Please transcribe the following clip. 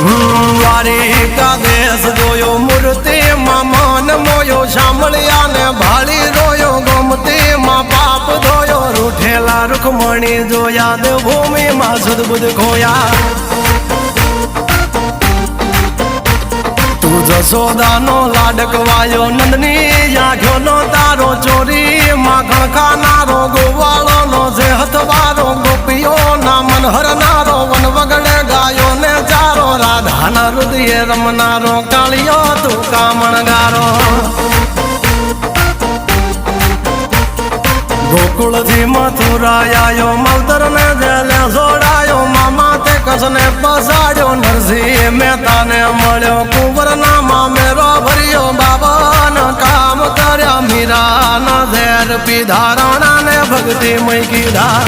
દ્વારિકા દેશ જોયો મૂર્તિ માં મન મોયો સાંભળ્યા ને ભાળી રોયો ગમતી માં પાપ ધોયો રૂઠેલા રૂખમણી જોયા દેવભૂમિ માં સદબુદ્ધ ખોયા તું જશોદાનો લાડકવાયો નંદની આંખો નો તારો ચોરી માખણ ખાનારો ગોવાળો નો જે હથવારો ગોપીઓ ના મન હરનારો વન વગડે ગાયો ને ચારો રાધાના હૃદય રમનારો કાળિયો તું કામણગારો ગોકુળથી મથુરાયો માવતર ને જેલે જોડાયો મામા તે કસને પસાડ્યો નરસિંહ મહેતાને મળ્યો કુંવર ના મામેરો ભર્યો બાબાના કામ કર્યા મીરાના ઝેર પીધા રાણા ને ભક્તિ મય કીધા